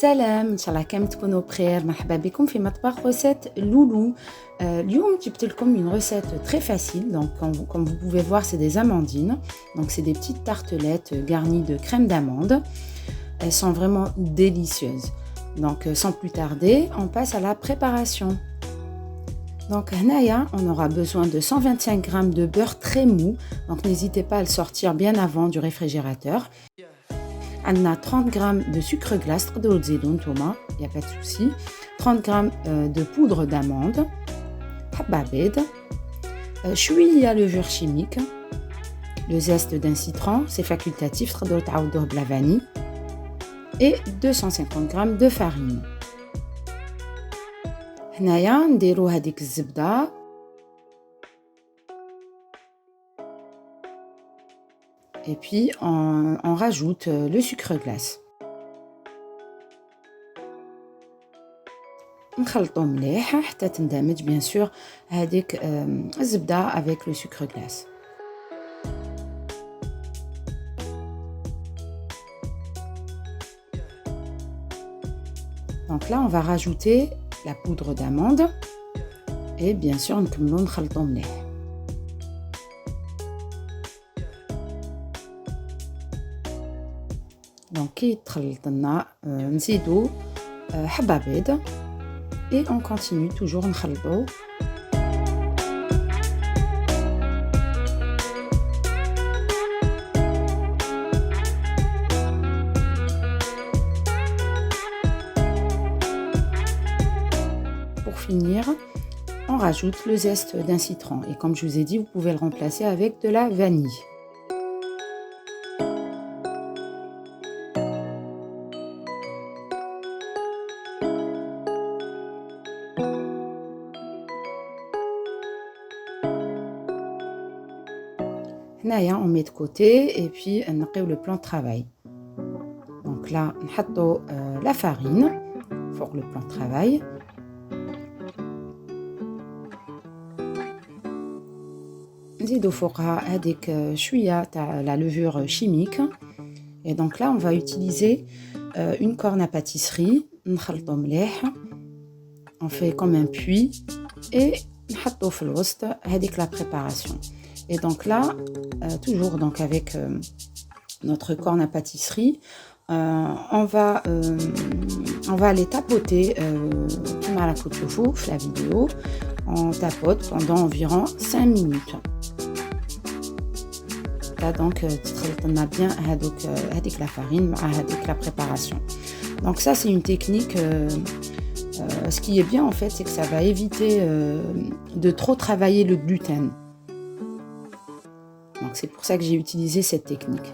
سلام ان شاء الله كامل تكونوا بخير. مرحبا بكم في مطبخ recette لولو. اليوم جبت لكم une recette très facile. Donc comme vous pouvez voir, c'est des amandines. Donc c'est des petites tartelettes garnies de crème d'amande. Elles sont vraiment délicieuses. Donc sans plus tarder, on passe à la préparation. Donc هنايا on aura besoin de 125 g de beurre très mou. Donc n'hésitez pas à le sortir bien avant du réfrigérateur. On a 30 g de sucre glace, il n'y a pas de souci. 30 g de poudre d'amande, hababed, chouïa levure chimique, le zeste d'un citron, c'est facultatif, la vanille, et 250 g de farine. هنايا نديرو هذيك الزبدة et puis on rajoute le sucre glace. نخلطو مليح حتى تندمج bien sûr هذيك الزبدة avec le sucre glace. Donc là on va rajouter la poudre d'amande et bien sûr نكملو نخلطو مليح. Donc كي تخلط لنا نزيدو حبة بيض et on continue toujours نخلطو. Pour finir, on rajoute le zeste d'un citron et comme je vous ai dit, vous pouvez le remplacer avec de la vanille. هنايا on met de côté et puis نقيو le plan de travail. Donc là نحطو la farine pour le plan de travail. نزيدو فوقها هذيك شويه تاع la levure chimique. Et donc là on va utiliser une corne à pâtisserie. نخلطو مليح. On fait comme un puits et نحطو في الوسط هذيك la préparation. Et donc là, toujours donc avec notre corne à pâtisserie, on va aller tapoter comme à la la vidéo. On tapote pendant environ 5 minutes. Là donc, on a bien avec la farine, avec la préparation. Donc ça, c'est une technique. Ce qui est bien en fait, c'est que ça va éviter de trop travailler le gluten. Donc c'est pour ça que j'ai utilisé cette technique.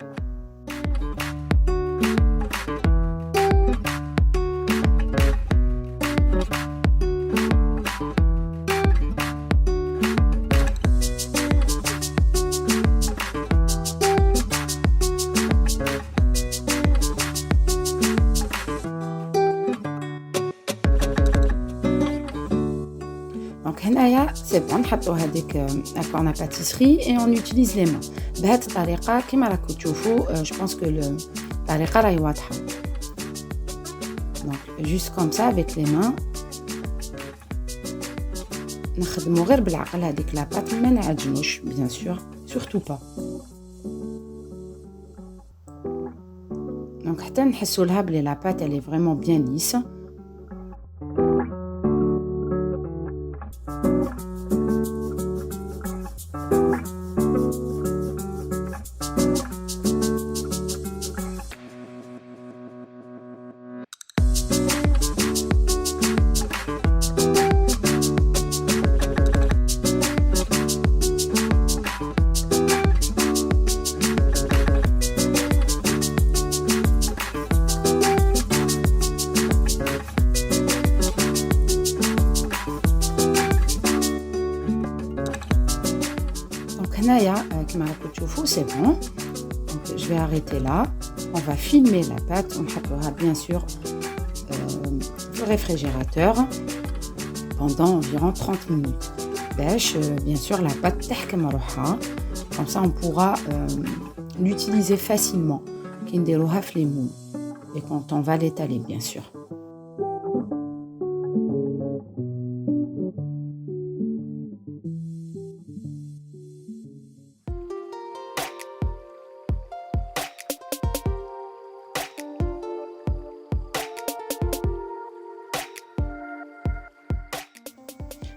Donc هنايا c'est bon, نحطو هذيك la corne à pâtisserie et on utilise les mains. بهذه الطريقة كما راكم تشوفوا, je pense que الطريقة راهي واضحة. Donc juste comme ça avec les mains. نخدمو غير بالعقل هذيك لا بات, ما نعجنوش bien sûr, surtout pas. Donc حتى نحسوا لها بلي لا بات elle est vraiment bien lisse. C'est bon. Donc, je vais arrêter là. On va filmer la pâte. On mettra bien sûr le réfrigérateur pendant environ 30 minutes. Bien sûr, la pâte تحكم روحها. Comme ça, on pourra l'utiliser facilement. كي نديروها في ليمون. et quand on va l'étaler, bien sûr.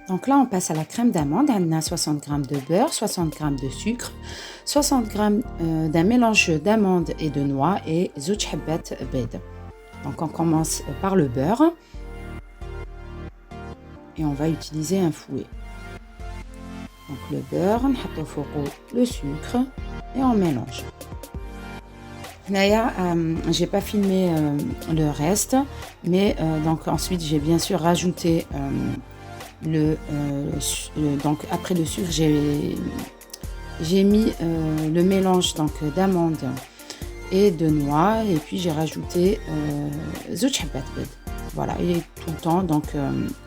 Donc là, on passe à la crème d'amande. On a 60 g de beurre, 60 g de sucre, 60 g d'un mélange d'amandes et de noix et زوج حبات بيض. Donc on commence par le beurre et on va utiliser un fouet. Donc le beurre, on met le sucre et on mélange. Là, j'ai pas filmé le reste, mais donc ensuite j'ai bien sûr rajouté donc après le sucre j'ai mis le mélange donc d'amandes et de noix et puis j'ai rajouté زوج حبات بيض. Voilà, et tout le temps donc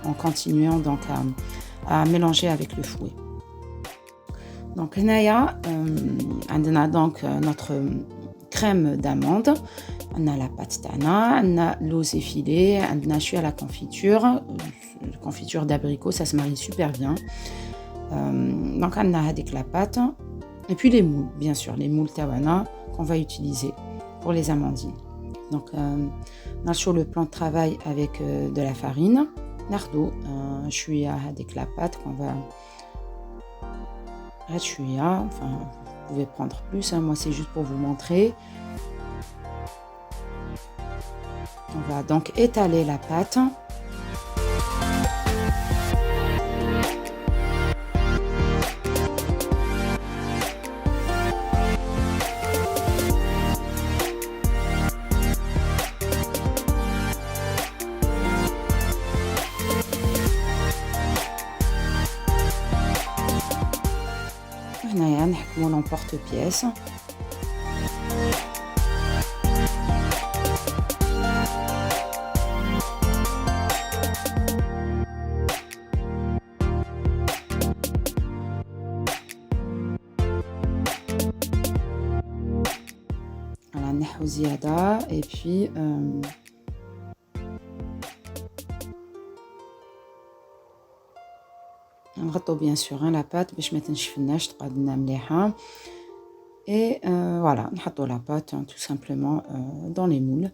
en continuant donc à mélanger avec le fouet. Donc هنايا عندنا donc notre crème d'amande, on a la pâte tana, on a l'os effilé, on a à la confiture d'abricot, ça se marie super bien. Donc on a avec la pâte et puis les moules, bien sûr, les moules tawana qu'on va utiliser pour les amandines. Donc on a sur le plan de travail avec de la farine, nardo, je suis avec la pâte qu'on va enfin vous pouvez prendre plus, hein, moi c'est juste pour vous montrer. On va donc étaler la pâte. هنايا نحكمو l'emporte-pièce. Voilà, نحو زيادة et puis نغطو bien sûr la pâte باش ما تنشفناش تقعد لنا مليحة. Et voilà, نحطو la pâte tout simplement dans les moules.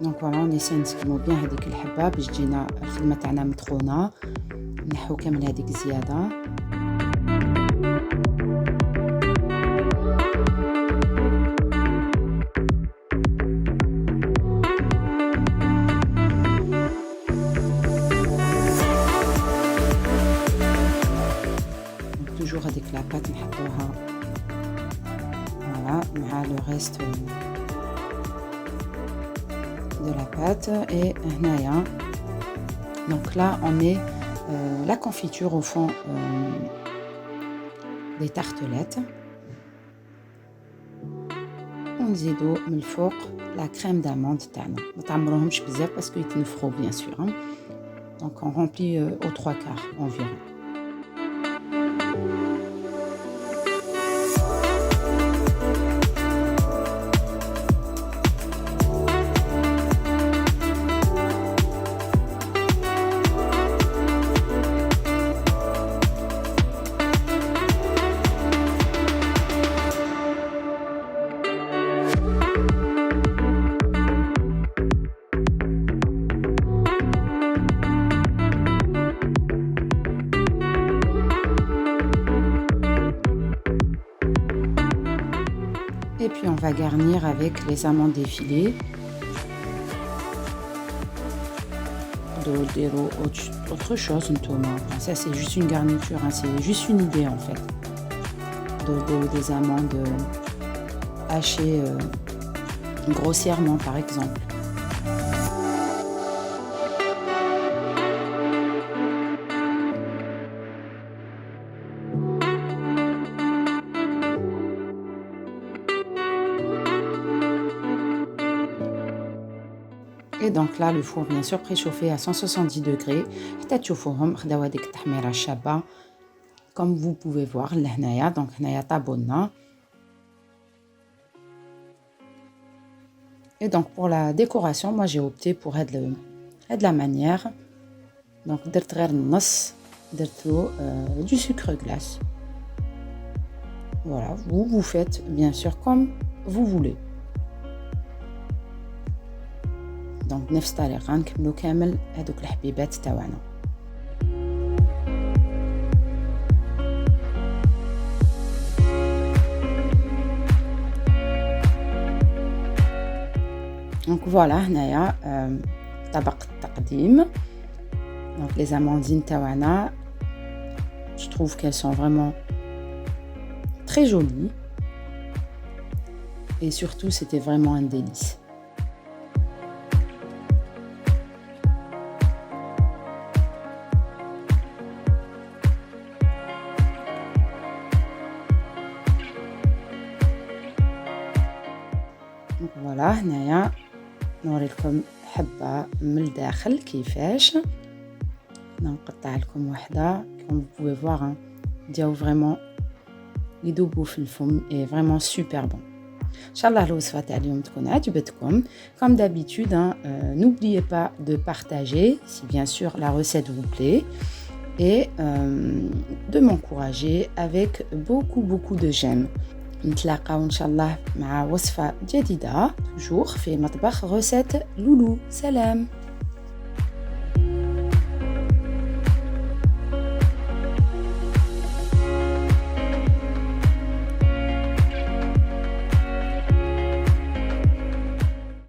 Donc voilà, on essaie نسكمو بيان هذيك الحبه باش تجينا الخدمه تاعنا مدخونه. نحو كامل هذيك الزياده. toujours هذيك la pâte نحطوها voilà مع le reste de la pâte. Et هنايا donc là on met la confiture au fond des tartelettes. ونزيدو من الفوق la crème d'amande تاعنا. ما تعمروهمش بزاف باسكو يتنفخوا bien sûr hein. Donc on remplit aux 3/4 environ. Et puis on va garnir avec les amandes effilées. Autre chose, ça c'est juste une garniture, hein, c'est juste une idée en fait. des amandes hachées grossièrement par exemple. Et donc là, le four bien sûr préchauffé à 170 degrés. حتى تشوفوهم خداو هذيك التحميرة الشابة. Comme vous pouvez voir, لهنايا donc هنايا طابولنا. Et donc pour la décoration, moi j'ai opté pour هاد la manière. Donc درت غير النص درتو du sucre glace. Voilà, vous faites bien sûr comme vous voulez. دونك نفس الطريقة نكملو كامل هادوك الحبيبات تاعنا. دونك فوالا هنايا طبق التقديم. دونك لي زاموندين تاعنا je trouve qu'elles sont vraiment très jolies et surtout c'était vraiment un délice. فوالا هنايا نوريلكم حبه من الداخل كيفاش نقطع لكم واحده كم vous pouvez voir دياو فريمون يذوبوا في الفم et vraiment super bon. ان شاء الله الوصفه تاع اليوم تكون عجبتكم. Comme d'habitude n'oubliez pas de partager si bien sûr la recette vous plaît et de m'encourager avec beaucoup de j'aime. نتلاقاو ان شاء الله مع وصفه جديده toujours في مطبخ غوسيت لولو. سلام.